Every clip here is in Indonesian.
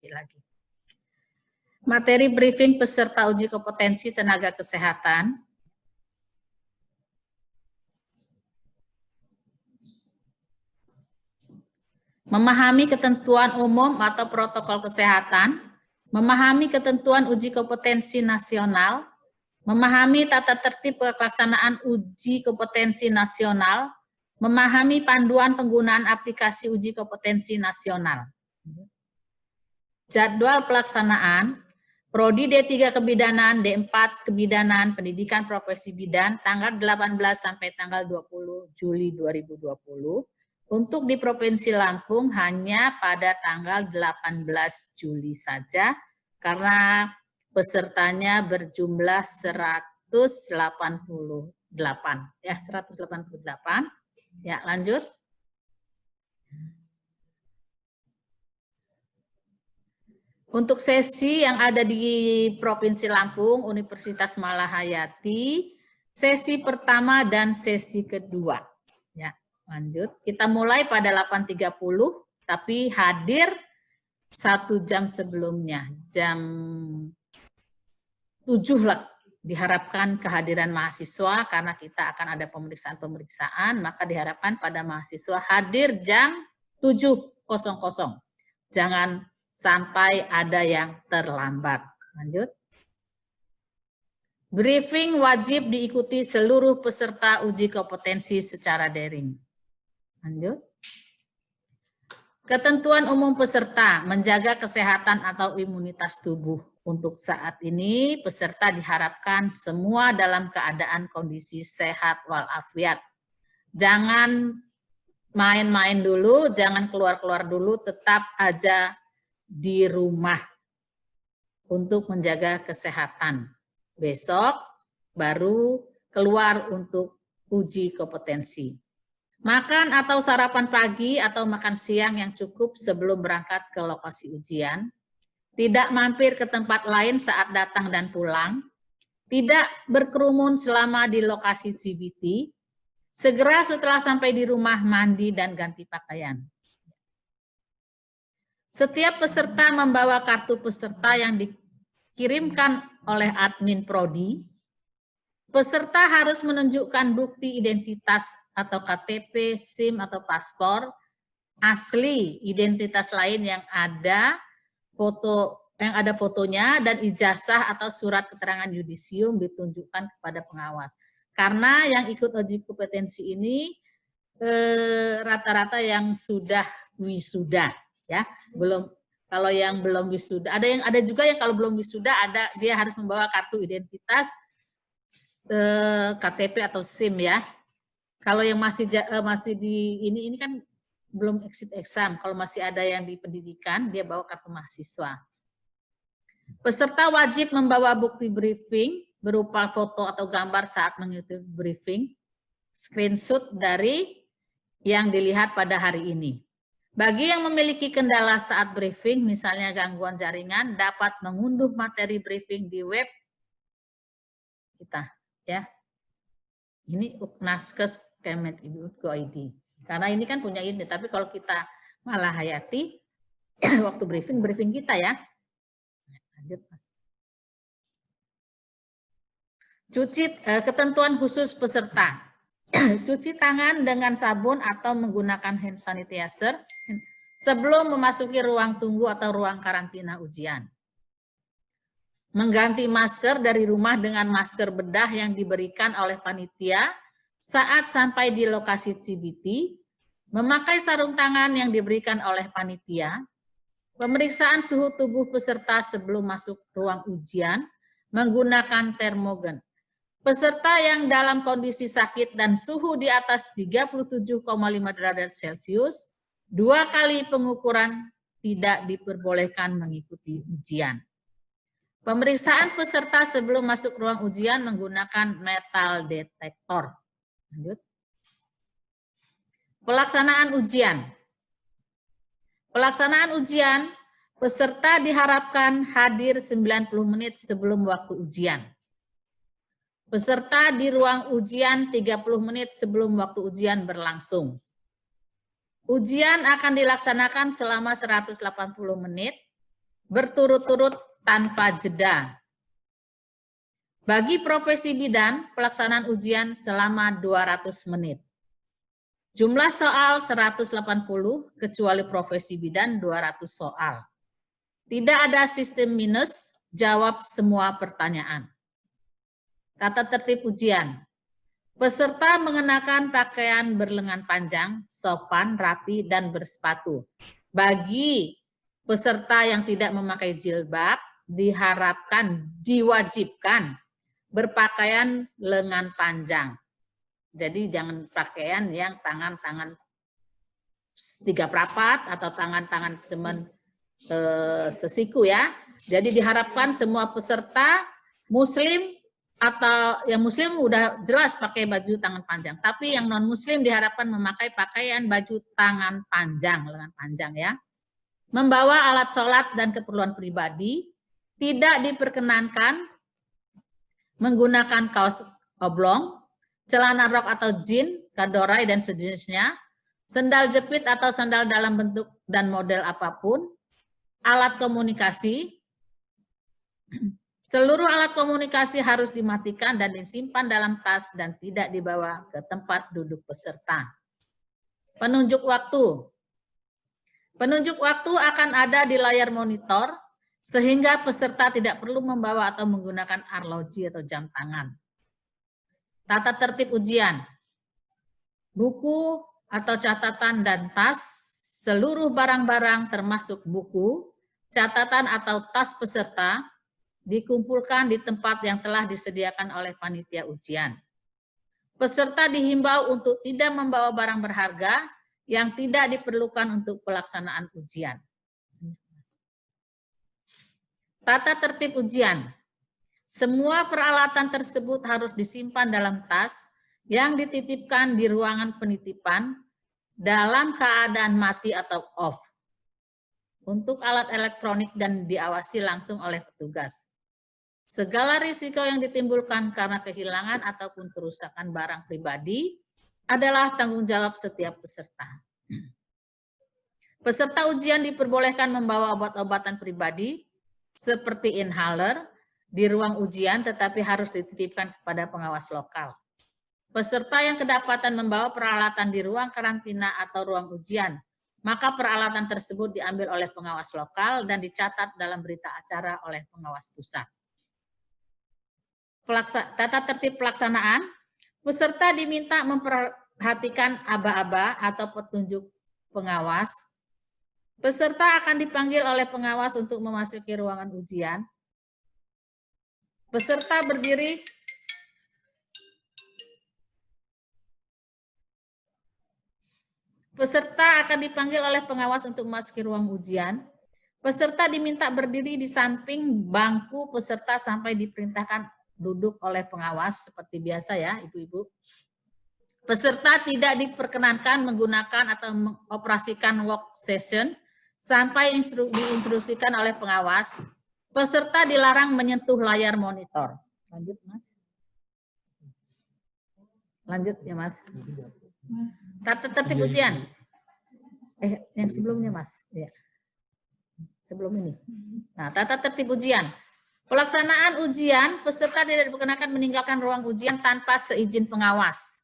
lagi. Materi briefing peserta uji kompetensi tenaga kesehatan. Memahami ketentuan umum atau protokol kesehatan, memahami ketentuan uji kompetensi nasional, memahami tata tertib pelaksanaan uji kompetensi nasional, memahami panduan penggunaan aplikasi uji kompetensi nasional. Jadwal pelaksanaan, Prodi D3 Kebidanan, D4 Kebidanan, Pendidikan Profesi Bidan, tanggal 18 sampai tanggal 20 Juli 2020. Untuk di Provinsi Lampung hanya pada tanggal 18 Juli saja, karena pesertanya berjumlah 188. Ya, 188. Ya, lanjut. Untuk sesi yang ada di Provinsi Lampung, Universitas Malahayati, sesi pertama dan sesi kedua. Ya, lanjut. Kita mulai pada 8.30, tapi hadir 1 jam sebelumnya, jam 7 lah. Diharapkan kehadiran mahasiswa karena kita akan ada pemeriksaan-pemeriksaan, maka diharapkan pada mahasiswa hadir jam 7.00. Jangan sampai ada yang terlambat. Lanjut. Briefing wajib diikuti seluruh peserta uji kompetensi secara daring. Lanjut. Ketentuan umum peserta, menjaga kesehatan atau imunitas tubuh. Untuk saat ini, peserta diharapkan semua dalam keadaan kondisi sehat walafiat. Jangan main-main dulu, jangan keluar-keluar dulu, tetap aja di rumah untuk menjaga kesehatan. Besok baru keluar untuk uji kompetensi. Makan atau sarapan pagi atau makan siang yang cukup sebelum berangkat ke lokasi ujian. Tidak mampir ke tempat lain saat datang dan pulang. Tidak berkerumun selama di lokasi CBT. Segera setelah sampai di rumah mandi dan ganti pakaian. Setiap peserta membawa kartu peserta yang dikirimkan oleh admin Prodi. Peserta harus menunjukkan bukti identitas atau KTP, SIM atau paspor, asli, identitas lain yang ada fotonya dan ijazah atau surat keterangan yudisium ditunjukkan kepada pengawas. Karena yang ikut uji kompetensi ini rata-rata yang sudah wisuda, ya. Belum, kalau yang belum wisuda, ada juga yang kalau belum wisuda dia harus membawa kartu identitas, KTP atau SIM, ya. Kalau yang masih di ini kan belum exit exam. Kalau masih ada yang di pendidikan, dia bawa kartu mahasiswa. Peserta wajib membawa bukti briefing berupa foto atau gambar saat mengikuti briefing, screenshot dari yang dilihat pada hari ini. Bagi yang memiliki kendala saat briefing, misalnya gangguan jaringan, dapat mengunduh materi briefing di web kita, ya. Ini Uknaskes Kementerian.go.id. Karena ini kan punya ini, tapi kalau kita Malahayati, waktu briefing kita, ya. Lanjut, Mas. Ketentuan khusus peserta. Cuci tangan dengan sabun atau menggunakan hand sanitizer sebelum memasuki ruang tunggu atau ruang karantina ujian. Mengganti masker dari rumah dengan masker bedah yang diberikan oleh panitia saat sampai di lokasi CBT, memakai sarung tangan yang diberikan oleh panitia, pemeriksaan suhu tubuh peserta sebelum masuk ruang ujian, menggunakan termogen. Peserta yang dalam kondisi sakit dan suhu di atas 37,5 derajat Celcius, 2 kali pengukuran tidak diperbolehkan mengikuti ujian. Pemeriksaan peserta sebelum masuk ruang ujian menggunakan metal detektor. Lanjut. Pelaksanaan ujian. Pelaksanaan ujian, peserta diharapkan hadir 90 menit sebelum waktu ujian. Peserta di ruang ujian 30 menit sebelum waktu ujian berlangsung. Ujian akan dilaksanakan selama 180 menit. berturut-turut tanpa jeda. Bagi profesi bidan, pelaksanaan ujian selama 200 menit. Jumlah soal 180, kecuali profesi bidan 200 soal. Tidak ada sistem minus, jawab semua pertanyaan. Tata tertib ujian. Peserta mengenakan pakaian berlengan panjang, sopan, rapi, dan bersepatu. Bagi peserta yang tidak memakai jilbab, diharapkan, diwajibkan berpakaian lengan panjang. Jadi jangan pakaian yang tangan-tangan 3 perapat atau tangan-tangan cuman sesiku ya. Jadi diharapkan semua peserta muslim atau yang muslim udah jelas pakai baju tangan panjang, tapi yang non muslim diharapkan memakai pakaian baju tangan panjang, lengan panjang ya. Membawa alat sholat dan keperluan pribadi, tidak diperkenankan menggunakan kaos oblong, celana rok atau jin, kadorai dan sejenisnya, sendal jepit atau sandal dalam bentuk dan model apapun, alat komunikasi. Seluruh alat komunikasi harus dimatikan dan disimpan dalam tas dan tidak dibawa ke tempat duduk peserta. Penunjuk waktu. Penunjuk waktu akan ada di layar monitor, sehingga peserta tidak perlu membawa atau menggunakan arloji atau jam tangan. Tata tertib ujian. Buku atau catatan dan tas, seluruh barang-barang termasuk buku, catatan atau tas peserta, dikumpulkan di tempat yang telah disediakan oleh panitia ujian. Peserta dihimbau untuk tidak membawa barang berharga yang tidak diperlukan untuk pelaksanaan ujian. Tata tertib ujian. Semua peralatan tersebut harus disimpan dalam tas yang dititipkan di ruangan penitipan dalam keadaan mati atau off. Untuk alat elektronik dan diawasi langsung oleh petugas. Segala risiko yang ditimbulkan karena kehilangan ataupun kerusakan barang pribadi adalah tanggung jawab setiap peserta. Peserta ujian diperbolehkan membawa obat-obatan pribadi seperti inhaler di ruang ujian, tetapi harus dititipkan kepada pengawas lokal. Peserta yang kedapatan membawa peralatan di ruang karantina atau ruang ujian, maka peralatan tersebut diambil oleh pengawas lokal dan dicatat dalam berita acara oleh pengawas pusat. Tata tertib pelaksanaan, peserta diminta memperhatikan aba-aba atau petunjuk pengawas. Peserta akan dipanggil oleh pengawas untuk memasuki ruangan ujian. Peserta berdiri akan dipanggil oleh pengawas untuk memasuki ruang ujian. Peserta diminta berdiri di samping bangku peserta sampai diperintahkan duduk oleh pengawas seperti biasa ya, Ibu-ibu. Peserta tidak diperkenankan menggunakan atau mengoperasikan work session sampai diinstruksikan oleh pengawas. Peserta dilarang menyentuh layar monitor. Lanjut, Mas. Lanjut ya, Mas. Tata tertib ujian. Yang sebelumnya, Mas. Ya. Sebelum ini. Nah, tata tertib ujian. Pelaksanaan ujian, peserta tidak diperkenakan meninggalkan ruang ujian tanpa seizin pengawas.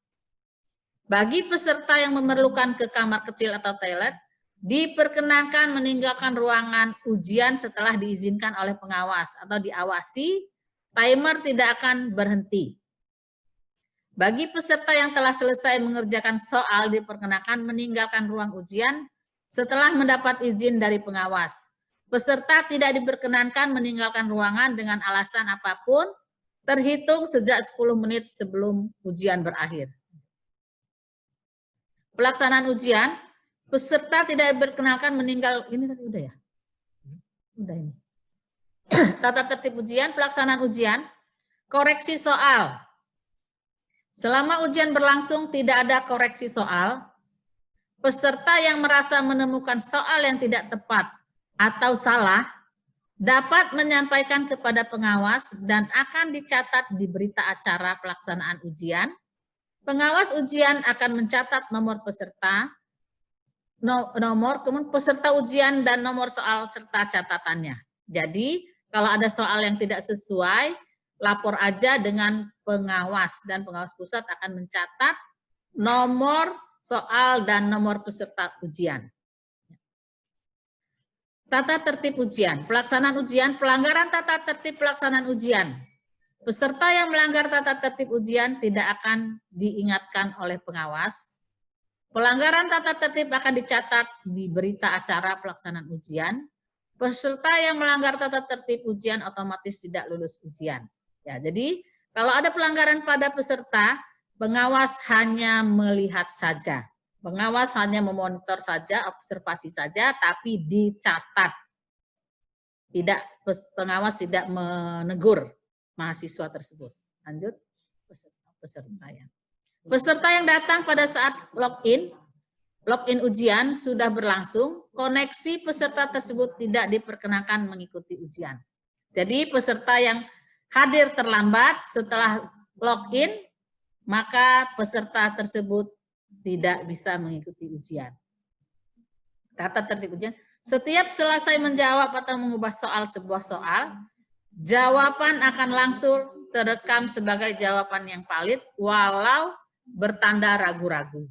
Bagi peserta yang memerlukan ke kamar kecil atau toilet, diperkenankan meninggalkan ruangan ujian setelah diizinkan oleh pengawas atau diawasi, timer tidak akan berhenti. Bagi peserta yang telah selesai mengerjakan soal, diperkenakan meninggalkan ruang ujian setelah mendapat izin dari pengawas. Peserta tidak diperkenankan meninggalkan ruangan dengan alasan apapun, terhitung sejak 10 menit sebelum ujian berakhir. Pelaksanaan ujian, peserta tidak diperkenankan meninggal, ini tadi udah ya? Udah ini. Tata tertib ujian, pelaksanaan ujian, koreksi soal. Selama ujian berlangsung tidak ada koreksi soal, peserta yang merasa menemukan soal yang tidak tepat atau salah dapat menyampaikan kepada pengawas dan akan dicatat di berita acara pelaksanaan ujian. Pengawas ujian akan mencatat nomor peserta, kemudian peserta ujian dan nomor soal serta catatannya. Jadi kalau ada soal yang tidak sesuai, lapor aja dengan pengawas dan pengawas pusat akan mencatat nomor soal dan nomor peserta ujian. Tata tertib ujian, pelaksanaan ujian, pelanggaran tata tertib pelaksanaan ujian. Peserta yang melanggar tata tertib ujian tidak akan diingatkan oleh pengawas. Pelanggaran tata tertib akan dicatat di berita acara pelaksanaan ujian. Peserta yang melanggar tata tertib ujian otomatis tidak lulus ujian. Ya, jadi kalau ada pelanggaran pada peserta, pengawas hanya melihat saja. Pengawas hanya memonitor saja, observasi saja, tapi dicatat. Tidak, pengawas tidak menegur mahasiswa tersebut. Lanjut, peserta yang. Peserta yang datang pada saat login ujian sudah berlangsung, koneksi peserta tersebut tidak diperkenakan mengikuti ujian. Jadi peserta yang hadir terlambat setelah login, maka peserta tersebut tidak bisa mengikuti ujian. Tata tertib ujian. Setiap selesai menjawab atau mengubah sebuah soal, jawaban akan langsung terekam sebagai jawaban yang valid walau bertanda ragu-ragu.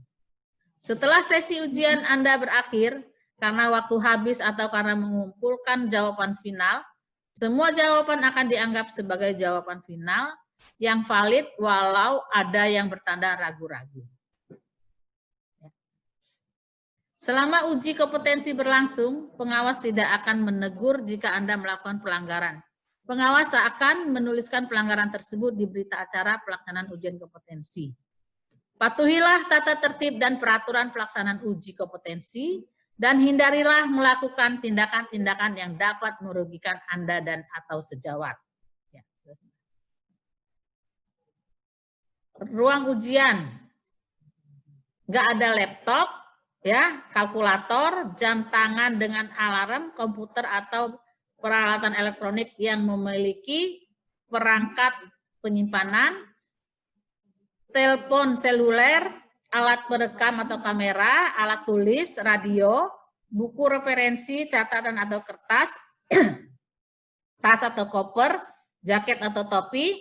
Setelah sesi ujian Anda berakhir, karena waktu habis atau karena mengumpulkan jawaban final, semua jawaban akan dianggap sebagai jawaban final yang valid walau ada yang bertanda ragu-ragu. Selama uji kompetensi berlangsung, pengawas tidak akan menegur jika Anda melakukan pelanggaran. Pengawas akan menuliskan pelanggaran tersebut di berita acara pelaksanaan ujian kompetensi. Patuhilah tata tertib dan peraturan pelaksanaan uji kompetensi dan hindarilah melakukan tindakan-tindakan yang dapat merugikan Anda dan atau sejawat. Ruang ujian, nggak ada laptop, ya, kalkulator, jam tangan dengan alarm, komputer atau peralatan elektronik yang memiliki perangkat penyimpanan, telepon seluler, alat perekam atau kamera, alat tulis, radio, buku referensi, catatan atau kertas, tas atau koper, jaket atau topi,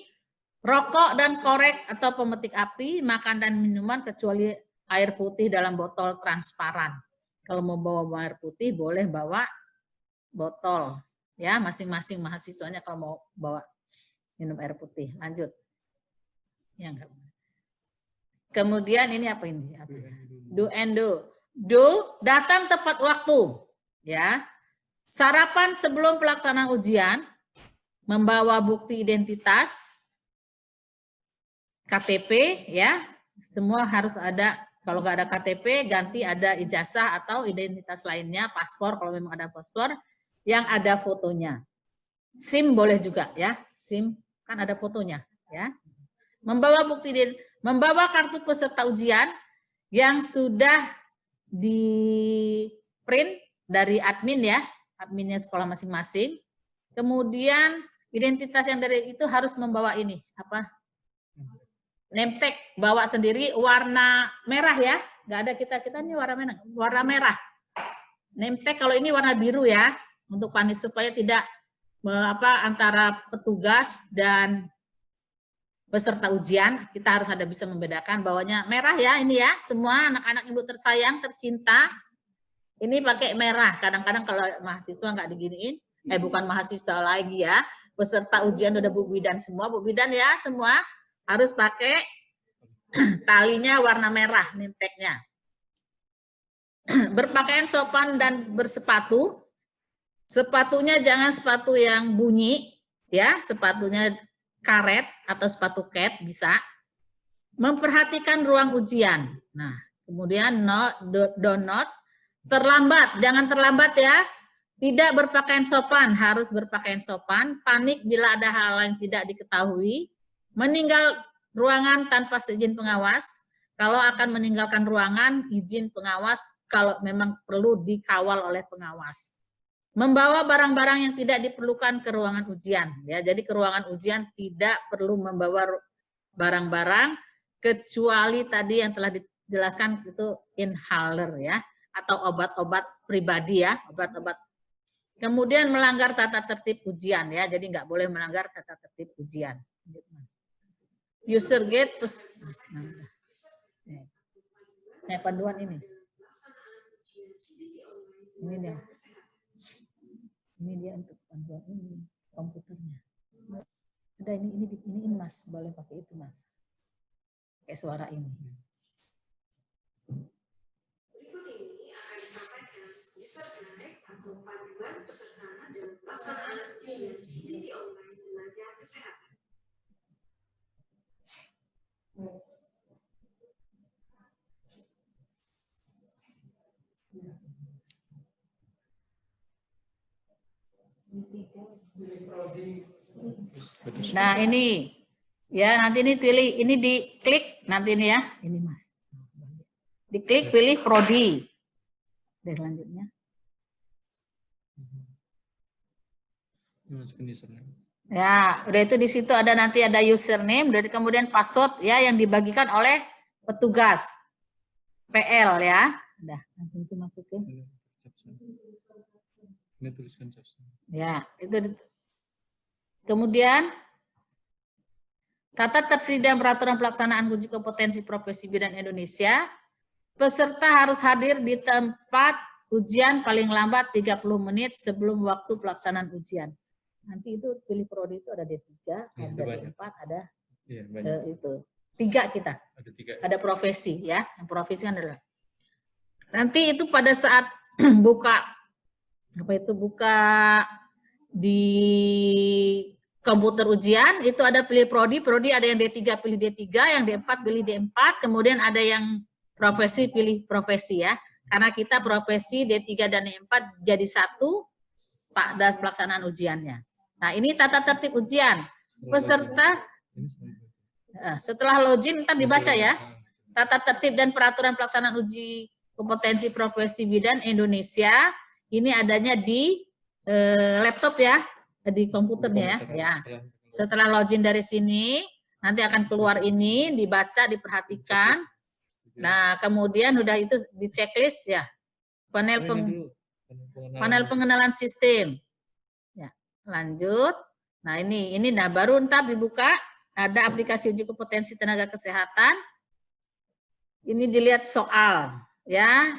rokok dan korek atau pemetik api, makan dan minuman kecuali air putih dalam botol transparan. Kalau mau bawa air putih boleh bawa botol. Ya, masing-masing mahasiswanya kalau mau bawa minum air putih. Lanjut. Ya, enggak. Kemudian ini apa ini? Do and do. Do, datang tepat waktu. Ya. Sarapan sebelum pelaksanaan ujian, membawa bukti identitas, KTP, ya. Semua harus ada. Kalau nggak ada KTP, ganti ada ijazah atau identitas lainnya, paspor kalau memang ada paspor, yang ada fotonya. SIM boleh juga ya, SIM kan ada fotonya ya. Membawa bukti membawa kartu peserta ujian yang sudah di print dari admin ya, adminnya sekolah masing-masing. Kemudian identitas yang dari itu harus membawa ini apa? Name tag, bawa sendiri warna merah ya, nggak ada kita ini warna merah. Name tag kalau ini warna biru ya, untuk panitia supaya tidak antara petugas dan peserta ujian, kita harus ada bisa membedakan bawahnya merah ya, ini ya, semua anak-anak ibu tersayang, tercinta, ini pakai merah. Kadang-kadang kalau mahasiswa nggak diginiin, bukan mahasiswa lagi ya, peserta ujian udah Bu Bidan semua, Bu Bidan ya, semua harus pakai talinya warna merah, name tag-nya. Berpakaian sopan dan bersepatu. Sepatunya jangan sepatu yang bunyi, ya, sepatunya karet atau sepatu cat bisa. Memperhatikan ruang ujian. Nah, kemudian do not terlambat, jangan terlambat ya. Tidak berpakaian sopan, harus berpakaian sopan. Panik bila ada hal yang tidak diketahui. Meninggal ruangan tanpa seizin pengawas. Kalau akan meninggalkan ruangan, izin pengawas kalau memang perlu dikawal oleh pengawas. Membawa barang-barang yang tidak diperlukan ke ruangan ujian. Ya, jadi ke ruangan ujian tidak perlu membawa barang-barang kecuali tadi yang telah dijelaskan itu inhaler ya, atau obat-obat pribadi ya, obat-obat. Kemudian melanggar tata tertib ujian ya, jadi nggak boleh melanggar tata tertib ujian. User gate, panduan ini. Ini dia. Ini dia untuk panduan ini komputernya. Ada ini Mas, boleh pakai itu Mas. Kayak suara ini. Berikut ini akan disampaikan user guide atau panduan peserta dalam pelaksanaan ujian CPD online tenaga kesehatan. Nah ini ya, nanti ini pilih, ini diklik nanti ini ya, ini Mas, diklik pilih prodi, dan selanjutnya ya udah, itu di situ ada nanti ada username, dan kemudian password ya yang dibagikan oleh petugas PL ya, udah langsung itu masukin ini tuliskan ya itu. Kemudian tata tertib dan peraturan pelaksanaan uji kompetensi profesi bidan Indonesia, peserta harus hadir di tempat ujian paling lambat 30 menit sebelum waktu pelaksanaan ujian. Nanti itu pilih prodi itu ada D3, ada D4, ada itu. 3 kita. Ada 3. Ada profesi ya, yang profesi kan adalah. Nanti itu pada saat buka di komputer ujian itu ada pilih prodi ada yang D3 pilih D3, yang D4 pilih D4, kemudian ada yang profesi pilih profesi ya. Karena kita profesi D3 dan D4 jadi satu pada pelaksanaan ujiannya. Nah, ini tata tertib ujian. Peserta setelah login ntar dibaca ya. Tata tertib dan peraturan pelaksanaan uji kompetensi profesi bidan Indonesia ini adanya di laptop ya, di komputernya ya. Setelah login dari sini, nanti akan keluar ini, dibaca, diperhatikan. Nah, kemudian udah itu di checklist ya. Panel pengenalan sistem. Ya, lanjut. Nah, ini nah baru ntar dibuka ada aplikasi uji kompetensi tenaga kesehatan. Ini dilihat soal ya.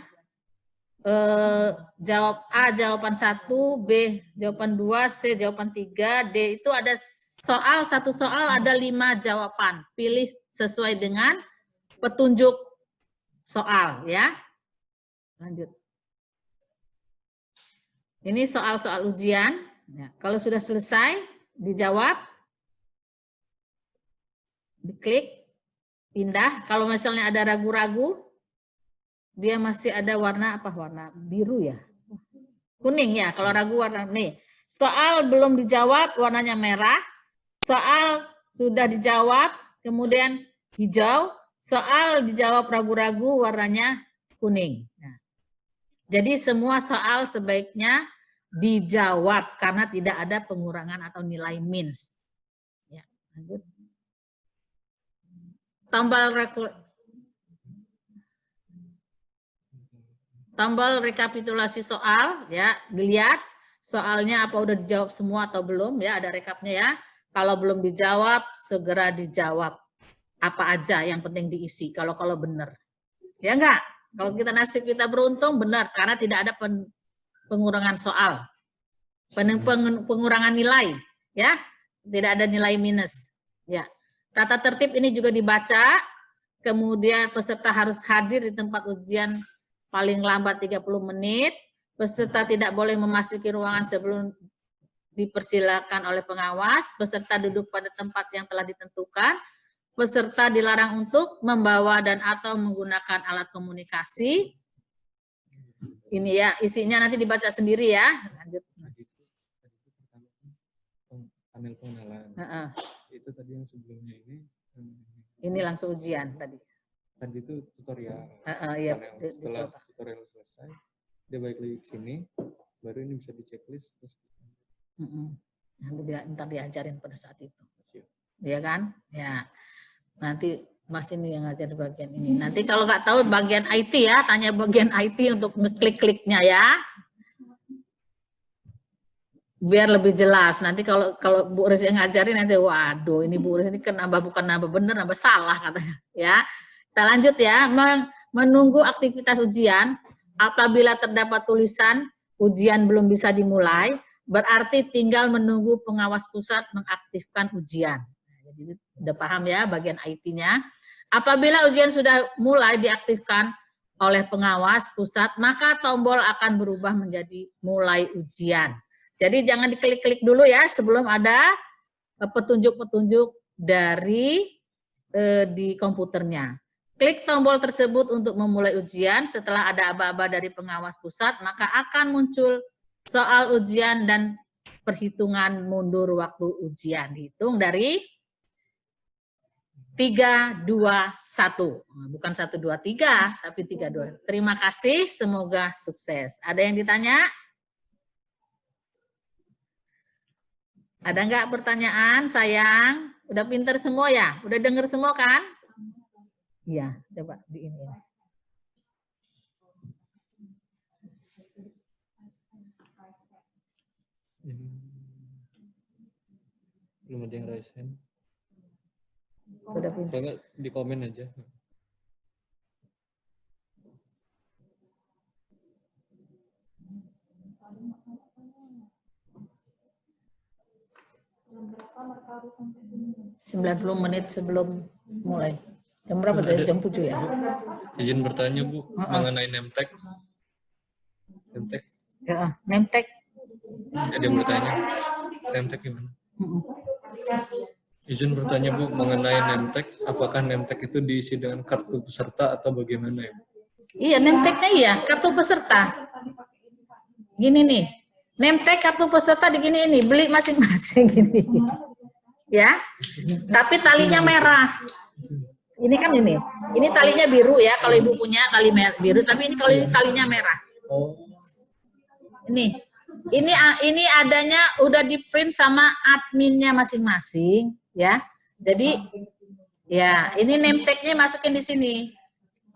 Jawab A jawaban 1, B jawaban 2, C jawaban 3, D itu ada soal, satu soal ada 5 jawaban. Pilih sesuai dengan petunjuk soal ya. Lanjut. Ini soal-soal ujian. Ya, kalau sudah selesai dijawab, diklik, pindah. Kalau misalnya ada ragu-ragu, dia masih ada warna apa? Warna biru ya? Kuning ya, kalau ragu warna nih. Soal belum dijawab warnanya merah. Soal sudah dijawab kemudian hijau. Soal dijawab ragu-ragu warnanya kuning. Nah, jadi semua soal sebaiknya dijawab karena tidak ada pengurangan atau nilai minus. Ya, lanjut. Tombol rekapitulasi soal ya, dilihat soalnya apa udah dijawab semua atau belum ya, ada rekapnya ya. Kalau belum dijawab segera dijawab. Apa aja yang penting diisi kalau benar. Ya enggak? Kalau kita nasib kita beruntung benar karena tidak ada pengurangan soal. Pengurangan nilai ya. Tidak ada nilai minus. Ya. Tata tertib ini juga dibaca. Kemudian peserta harus hadir di tempat ujian paling lambat 30 menit, peserta tidak boleh memasuki ruangan sebelum dipersilakan oleh pengawas, peserta duduk pada tempat yang telah ditentukan, peserta dilarang untuk membawa dan atau menggunakan alat komunikasi. Ini ya, isinya nanti dibaca sendiri ya. Lanjut. Panel pengenalan. Itu tadi yang sebelumnya ini. Ini langsung ujian tadi. Tadi itu tutorial. Iya, setelah tutorial selesai, dia balik lagi ke sini, baru ini bisa di checklist. Nanti ntar diajarin pada saat itu. Iya kan? Ya. Nanti Mas ini yang ngajar di bagian ini. Nanti kalau nggak tahu bagian IT ya, tanya bagian IT untuk ngeklik-kliknya ya. biar lebih jelas. Nanti kalau Bu Riz yang ngajarin nanti, waduh ini Bu Riz ini kan bukan nambah bener, nambah salah katanya. Ya, kita lanjut ya. Menunggu aktivitas ujian. Apabila terdapat tulisan ujian belum bisa dimulai, berarti tinggal menunggu pengawas pusat mengaktifkan ujian. Jadi udah paham ya bagian IT-nya. Apabila ujian sudah mulai diaktifkan oleh pengawas pusat, maka tombol akan berubah menjadi mulai ujian. Jadi jangan diklik-klik dulu ya sebelum ada petunjuk-petunjuk dari di komputernya. Klik tombol tersebut untuk memulai ujian. Setelah ada aba-aba dari pengawas pusat, maka akan muncul soal ujian dan perhitungan mundur waktu ujian. Dihitung dari 3, 2, 1. Bukan 1, 2, 3, tapi 3, 2. Terima kasih, semoga sukses. Ada yang ditanya? Ada nggak pertanyaan, sayang? Udah pinter semua ya? Udah denger semua kan? Iya, coba di ini. Belum ada yang raise hand. Udah pinter. Kalau nggak di komen aja. Berapa 90 menit sebelum mulai. Jam berapa tadi? Jam 7 ya? Izin bertanya Bu, mengenai nemtek. Nemtek? Ya, nemtek. Ada yang bertanya, nemtek gimana? Izin bertanya Bu, mengenai nemtek, apakah nemtek itu diisi dengan kartu peserta atau bagaimana ya? Iya, nemteknya iya, kartu peserta. Gini nih, nemtek kartu peserta di gini ini, beli masing-masing gini. Ya, tapi talinya merah. Ini kan ini talinya biru ya, kalau Ibu punya tali biru, tapi ini kalau talinya merah. Ini adanya udah di print sama adminnya masing-masing ya. Jadi ya ini name tag-nya masukin di sini.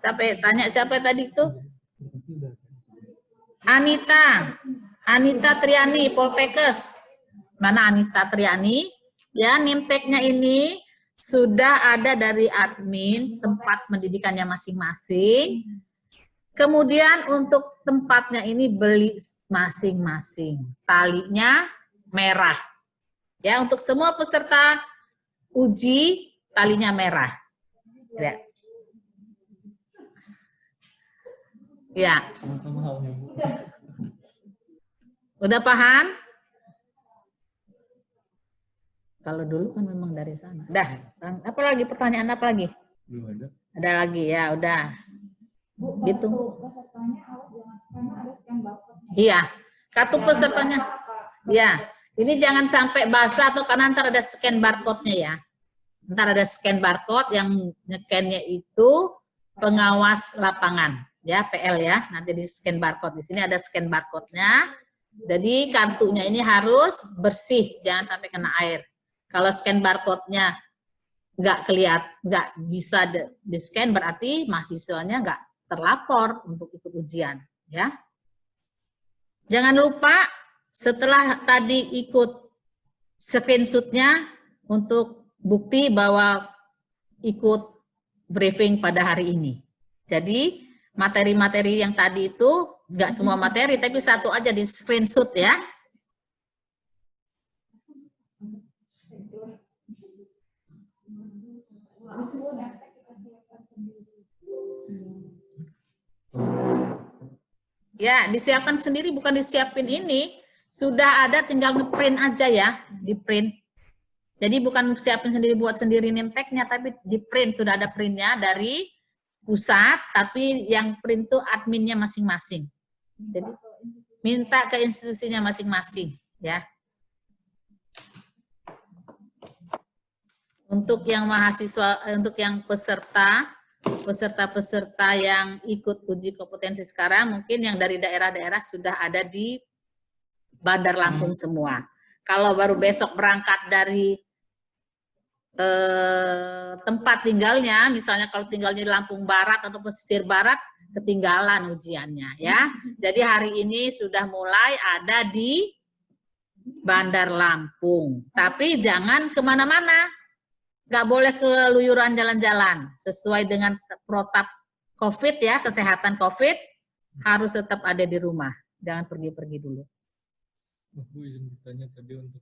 Sampai tanya siapa tadi itu? Anita Triani Poltekkes. Mana Anita Triani? Ya, name tag-nya ini sudah ada dari admin tempat pendidikannya masing-masing. Kemudian untuk tempatnya ini beli masing-masing. Talinya merah. Ya, untuk semua peserta uji talinya merah. Ya. Ya. Udah paham? Kalau dulu kan memang dari sana. Dah, apa lagi pertanyaan apa lagi? Belum ada. Ada lagi ya, udah. Gitu. Iya, kartu pesertanya. Iya, ini jangan sampai basah atau karena ntar ada scan barcode-nya ya. Ntar ada scan barcode yang nge-scan-nya itu pengawas lapangan ya, PL ya. Nanti di scan barcode. Di sini ada scan barcode-nya. Jadi kartunya ini harus bersih, jangan sampai kena air. Kalau scan barcode-nya nggak bisa di-scan, berarti mahasiswanya nggak terlapor untuk ikut ujian, ya. Jangan lupa setelah tadi ikut screenshot-nya untuk bukti bahwa ikut briefing pada hari ini. Jadi materi-materi yang tadi itu nggak semua materi, tapi satu aja di screenshot ya. Ya, disiapkan sendiri, bukan disiapin ini. Sudah ada, tinggal nge-print aja ya, di-print. Jadi bukan siapin sendiri, buat sendiri name tag-nya, tapi di-print, sudah ada print-nya dari pusat, tapi yang print itu adminnya masing-masing. Jadi minta ke institusinya masing-masing, ya. Untuk yang mahasiswa, untuk yang peserta yang ikut uji kompetensi sekarang, mungkin yang dari daerah-daerah sudah ada di Bandar Lampung semua. Kalau baru besok berangkat dari tempat tinggalnya, misalnya kalau tinggalnya di Lampung Barat atau pesisir Barat, ketinggalan ujiannya ya. Jadi hari ini sudah mulai ada di Bandar Lampung. Tapi jangan kemana-mana. Nggak boleh keluyuran jalan-jalan. Sesuai dengan protap COVID ya, kesehatan COVID, harus tetap ada di rumah. Jangan pergi-pergi dulu. Bu izin bertanya tadi untuk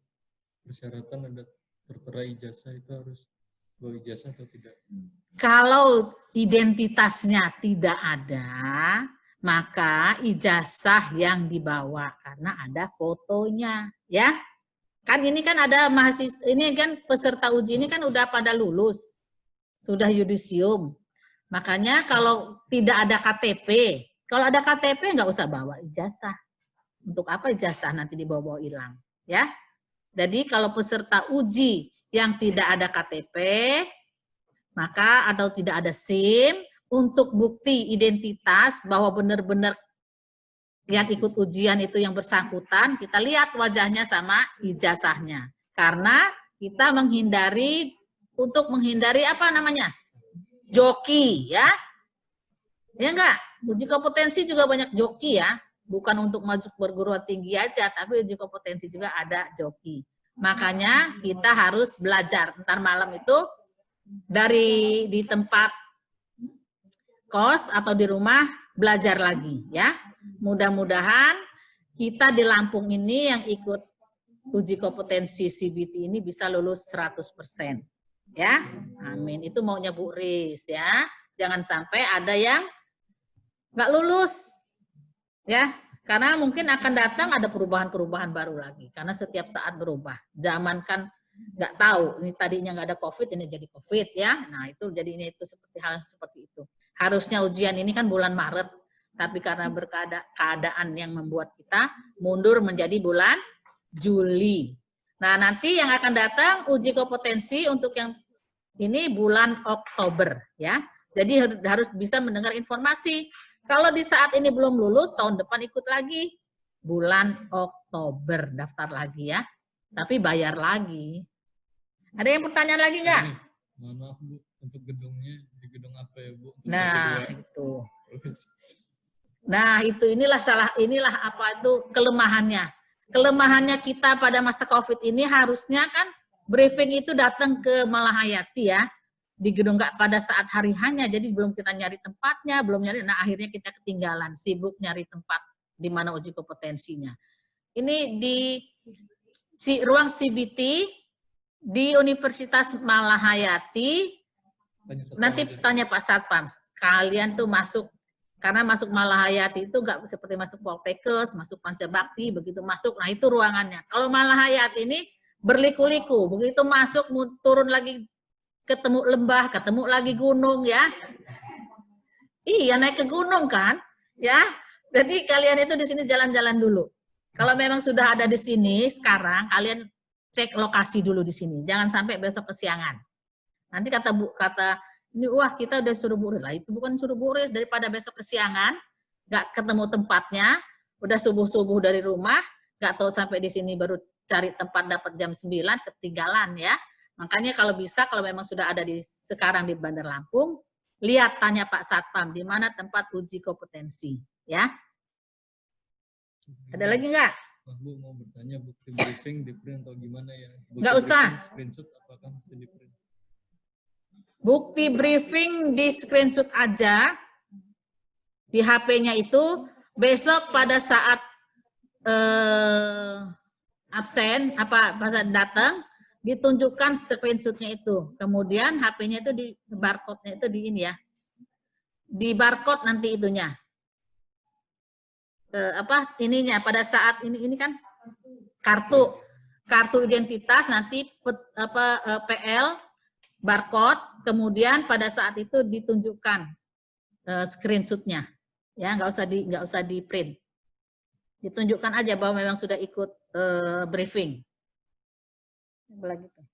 persyaratan ada tertera ijazah itu harus bawa ijazah atau tidak? Kalau identitasnya tidak ada, maka ijazah yang dibawa karena ada fotonya, ya. Kan ini kan ada mahasiswa, ini kan peserta uji ini kan udah pada lulus, sudah yudisium. Makanya kalau tidak ada KTP, kalau ada KTP nggak usah bawa ijazah. Untuk apa ijazah nanti dibawa-bawa hilang, ya. Jadi kalau peserta uji yang tidak ada KTP, maka atau tidak ada SIM, untuk bukti identitas bahwa benar-benar yang ikut ujian itu yang bersangkutan, kita lihat wajahnya sama ijazahnya. Karena kita untuk menghindari apa namanya? Joki, ya. Ya enggak? Uji kompetensi juga banyak joki ya. Bukan untuk maju perguruan tinggi aja, tapi uji kompetensi juga ada joki. Makanya kita harus belajar. Ntar malam itu di tempat kos atau di rumah belajar lagi ya. Mudah-mudahan kita di Lampung ini yang ikut uji kompetensi CBT ini bisa lulus 100%. Ya, amin. Itu maunya Bu Riz ya. Jangan sampai ada yang nggak lulus. Ya, karena mungkin akan datang ada perubahan-perubahan baru lagi. Karena setiap saat berubah. Zaman kan nggak tahu, ini tadinya nggak ada COVID, ini jadi COVID ya. Nah itu jadi ini itu seperti hal seperti itu. Harusnya ujian ini kan bulan Maret, tapi karena keadaan yang membuat kita mundur menjadi bulan Juli. Nah nanti yang akan datang uji kompetensi untuk yang ini bulan Oktober ya. Jadi harus bisa mendengar informasi. Kalau di saat ini belum lulus, tahun depan ikut lagi. Bulan Oktober daftar lagi ya. Tapi bayar lagi. Ada yang pertanyaan lagi nggak? Mohon maaf Bu, untuk gedungnya di gedung apa ya Bu? Nah itu. Nah itu inilah apa itu kelemahannya. Kelemahannya kita pada masa COVID ini harusnya kan briefing itu datang ke Malahayati ya. Di gedung nggak pada saat hari hanya, jadi belum kita nyari tempatnya, belum nyari, nah akhirnya kita ketinggalan, sibuk nyari tempat di mana uji kompetensinya. Ini di ruang CBT di Universitas Malahayati, nanti tanya Pak Satpam, kalian tuh masuk, karena masuk Malahayati itu nggak seperti masuk Poltekkes, masuk Pancabakti, begitu masuk, nah itu ruangannya. Kalau Malahayati ini berliku-liku, begitu masuk, turun lagi, ketemu lembah, ketemu lagi gunung ya. Iya naik ke gunung kan, ya. Jadi kalian itu di sini jalan-jalan dulu. Kalau memang sudah ada di sini sekarang, kalian cek lokasi dulu di sini. Jangan sampai besok kesiangan. Nanti kata ini wah kita udah suruh Bu Riz. Lah itu bukan suruh Bu Riz, daripada besok kesiangan, nggak ketemu tempatnya, udah subuh-subuh dari rumah, nggak tahu sampai di sini baru cari tempat dapat jam 9, ketinggalan ya. Makanya kalau bisa, kalau memang sudah ada sekarang di Bandar Lampung, lihat tanya Pak Satpam, di mana tempat uji kompetensi. Ya. Ada lagi nggak? Bu mau bertanya, bukti briefing di print atau gimana ya? Nggak usah. Screenshot apakah mesti di print? Bukti briefing di screenshot aja, di HP-nya itu, besok pada saat absen, pas datang, ditunjukkan screenshotnya itu. Kemudian HP-nya itu di barcode-nya itu di ini ya. Di barcode nanti itunya. Ininya pada saat ini kan kartu identitas nanti PL barcode, kemudian pada saat itu ditunjukkan screenshotnya. Ya, nggak usah di print. Ditunjukkan aja bahwa memang sudah ikut briefing. Lagi tuh.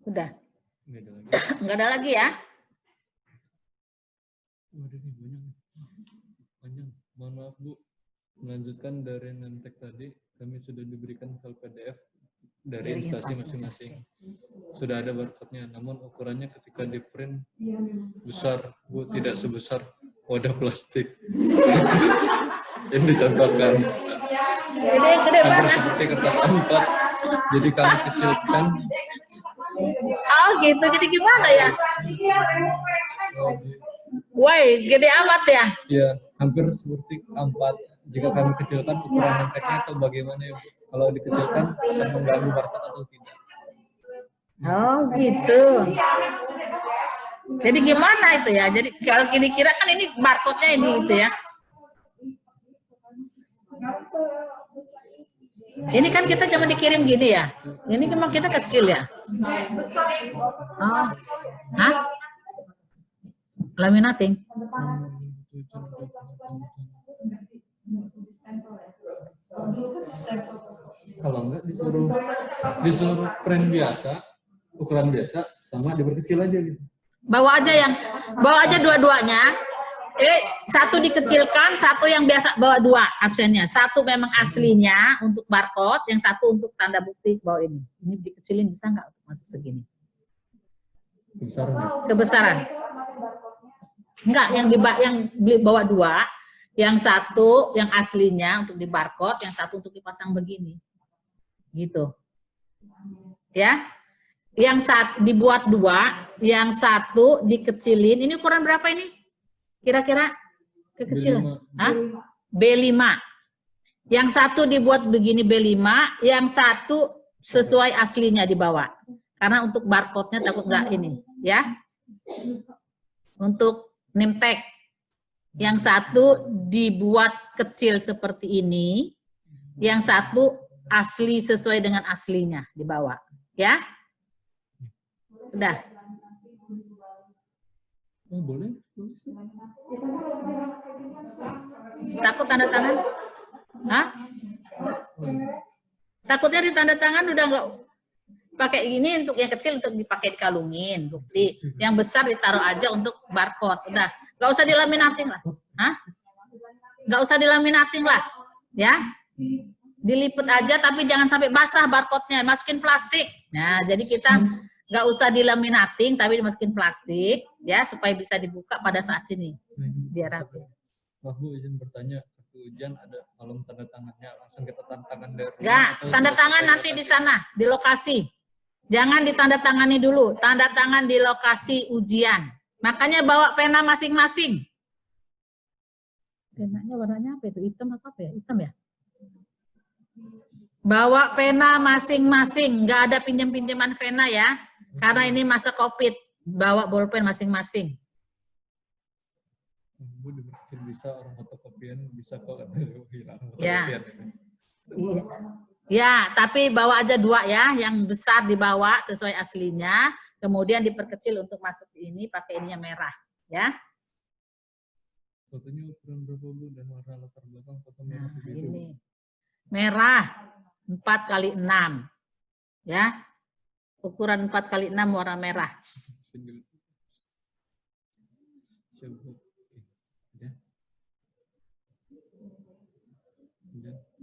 Udah. Nggak ada lagi ya? Waduh, ini panjang. Mohon maaf Bu, melanjutkan dari Nemtek tadi, kami sudah diberikan file PDF dari instansi masing-masing. Sudah ada barcode-nya, namun ukurannya ketika di print besar Bu, tidak sebesar wadah plastik. Ini dicontohkan. Gede hampir banget. seperti kertas A4. Jadi kami kecilkan. Oh gitu, jadi gimana ya? Woi, gede amat ya? Ya, hampir seperti A4. Jika kami kecilkan ukuran nenteknya atau bagaimana ya Bu? Kalau dikecilkan akan mengganggu barcode atau tidak? Oh gitu. Jadi gimana itu ya? Jadi kalau kira kan ini barcode-nya ini gitu ya. Ini kan kita cuma dikirim gini ya. Ini memang kita kecil ya. Oh. Hah? Laminating. Kalau enggak disuruh print biasa, ukuran biasa, sama diperkecil aja gitu. Bawa aja dua-duanya. Satu dikecilkan, satu yang biasa bawa dua absennya. Satu memang aslinya untuk barcode, yang satu untuk tanda bukti bahwa ini. Ini dikecilin bisa nggak untuk masuk segini? Kebesaran ya? Kebesaran. Enggak, yang beli bawa dua, yang satu yang aslinya untuk di barcode, yang satu untuk dipasang begini. Gitu. Ya. Yang satu dibuat dua, yang satu dikecilin. Ini ukuran berapa ini? Kira-kira kekecilan? B5. Yang satu dibuat begini B5, yang satu sesuai aslinya dibawa. Karena untuk barcode-nya takut nggak ini, ya. Untuk name tag, yang satu dibuat kecil seperti ini, yang satu asli sesuai dengan aslinya dibawa, ya. Udah. Oh, boleh. Takut tanda tangan? Hah? Takutnya di tanda tangan udah nggak pakai ini, untuk yang kecil untuk dipakai dikalungin bukti, yang besar ditaruh aja untuk barcode. Udah, nggak usah dilaminating lah. Hah? Nggak usah dilaminating lah, ya. Dilipet aja tapi jangan sampai basah barcode-nya, masukin plastik. Nah, jadi kita nggak usah dilaminating tapi dimasukin plastik, ya, supaya bisa dibuka pada saat sini. Biar rapi. Bu, izin bertanya, kartu ujian ada kolom tanda tangannya, langsung kita tanda tangan dari rumah? Enggak, tanda tangan nanti di sana, di lokasi. Jangan ditanda tangani dulu, tanda tangan di lokasi ujian. Makanya bawa pena masing-masing. Penanya warnanya apa itu? Hitam apa ya? Hitam ya? Bawa pena masing-masing, nggak ada pinjam-pinjaman pena ya. Karena ini masa COVID, bawa bolpen masing-masing. Bu, diperkecil bisa, orang fotokopian bisa kok hilang Ya. fotokopian. Iya. Ya, tapi bawa aja dua ya, yang besar dibawa sesuai aslinya, kemudian diperkecil untuk masuk ini pakai ininya merah, ya. Fotonya ukuran berapa Bu, dan warna latar belakang foto merah Nah, biru? ini merah 4x6, ya. Ukuran 4x6 warna merah.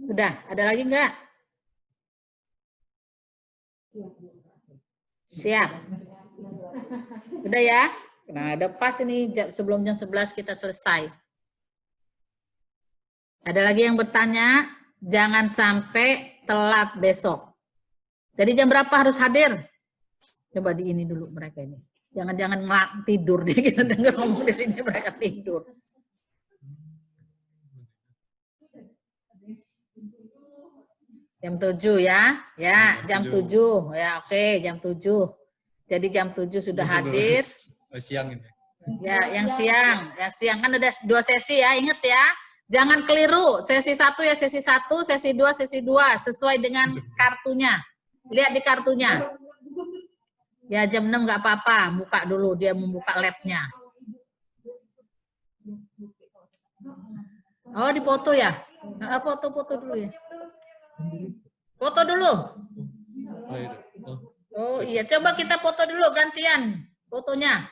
Udah, ada lagi enggak? Siap. Udah ya? Nah, udah pas ini sebelum jam 11 kita selesai. Ada lagi yang bertanya, jangan sampai telat besok. Jadi jam berapa harus hadir? Coba di ini dulu mereka ini. Jangan-jangan tidur dia, kita dengar ngomong di sini mereka tidur. Jam 7 ya. Ya, jam 7. Ya, oke, jam 7. Jadi jam 7 sudah hadir. Siang ini. Ya, yang siang kan ada 2 sesi ya, ingat ya. Jangan keliru, sesi 1 ya sesi 1, sesi 2 sesi 2, sesuai dengan kartunya. Lihat di kartunya. Ya jam 6 nggak apa-apa, buka dulu, dia membuka labnya. Oh, dipoto ya? Foto-foto dulu ya. Foto dulu. Oh iya, coba kita foto dulu gantian fotonya.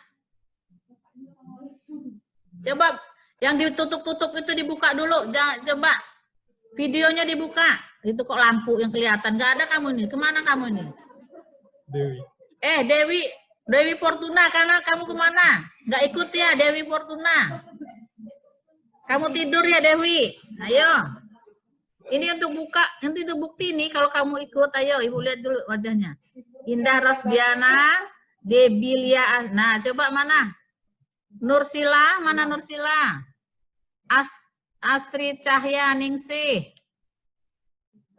Coba yang ditutup-tutup itu dibuka dulu, jangan, coba videonya dibuka. Itu kok lampu yang kelihatan, nggak ada kamu nih. Kemana kamu nih? Dewi. Dewi Fortuna, karena kamu kemana? Nggak ikut ya Dewi Fortuna. Kamu tidur ya Dewi. Ayo. Ini untuk buka, nanti untuk bukti nih kalau kamu ikut, ayo Ibu lihat dulu wajahnya. Indah Rosdiana, Debilia, nah coba mana? Nursila, mana Nursila? Astrid Cahya Ningsih.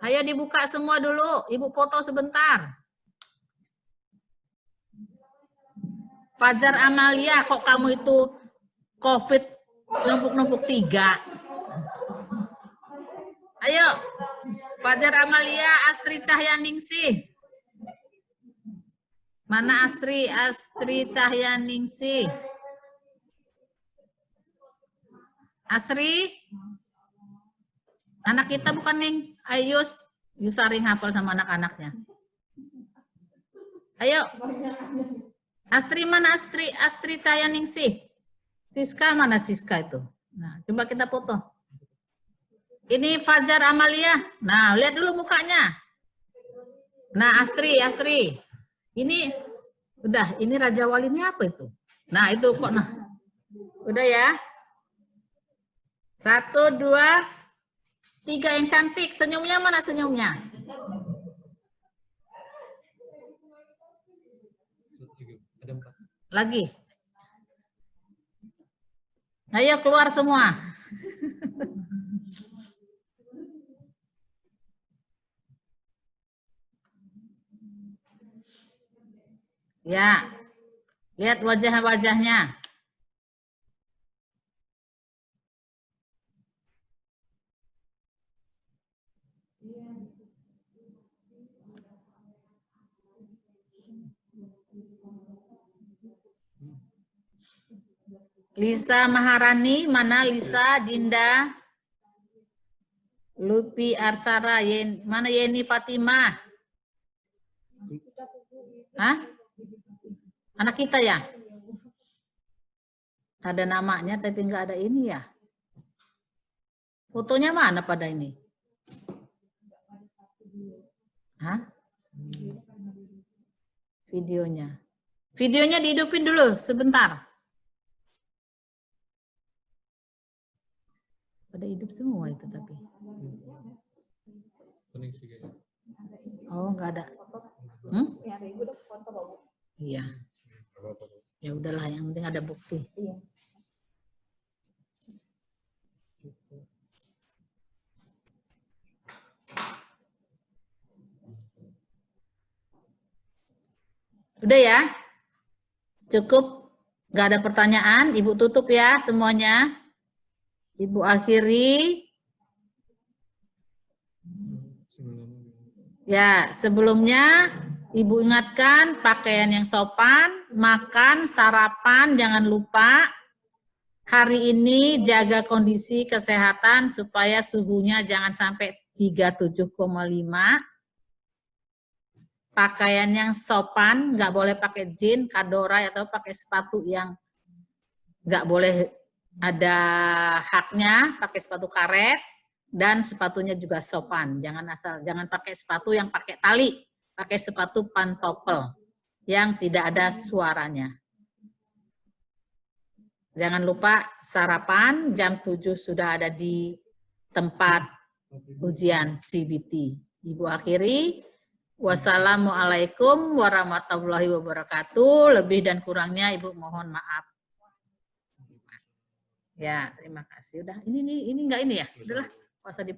Ayo dibuka semua dulu, Ibu foto sebentar. Fajar Amalia, kok kamu itu COVID numpuk-numpuk 3? Ayo, Fajar Amalia, Astrid Cahyaningsih. Mana Astrid Cahyaningsih? Asri? Anak kita bukan Ning? Ayus, Yusaring hafal sama anak-anaknya. Ayo. Astri mana Astrid Cahyaningsih? Siska mana Siska itu? Nah, coba kita foto. Ini Fajar Amalia. Nah, lihat dulu mukanya. Nah, Astri. Ini udah, ini Raja Wali ini apa itu? Nah, itu kok nah. Udah ya. 1, 2, 3 yang cantik. Senyumnya mana senyumnya? Lagi. Ayo keluar semua. Ya, lihat wajah-wajahnya. Lisa Maharani, mana Lisa, Dinda, Lupi Arsara, mana Yeni Fatimah? Hah? Anak kita ya? Ada namanya tapi nggak ada ini ya? Fotonya mana pada ini? Hah? Videonya. Videonya dihidupin dulu sebentar. Pada hidup semua itu tapi. Oh, nggak ada. Iya. Ya udahlah, yang penting ada bukti. Udah ya? Cukup? Nggak ada pertanyaan? Ibu tutup ya semuanya. Ibu akhiri. Ya, sebelumnya Ibu ingatkan pakaian yang sopan, makan, sarapan, jangan lupa. Hari ini jaga kondisi kesehatan supaya suhunya jangan sampai 37,5. Pakaian yang sopan, nggak boleh pakai jeans, kadorai, atau pakai sepatu yang nggak boleh ada haknya, pakai sepatu karet, dan sepatunya juga sopan. Jangan pakai sepatu yang pakai tali. Pakai sepatu pantopel yang tidak ada suaranya. Jangan lupa sarapan, jam 7 sudah ada di tempat ujian CBT. Ibu akhiri, wassalamualaikum warahmatullahi wabarakatuh. Lebih dan kurangnya Ibu mohon maaf. Ya, terima kasih. Udah, ini enggak ini ya? Udahlah, puasa di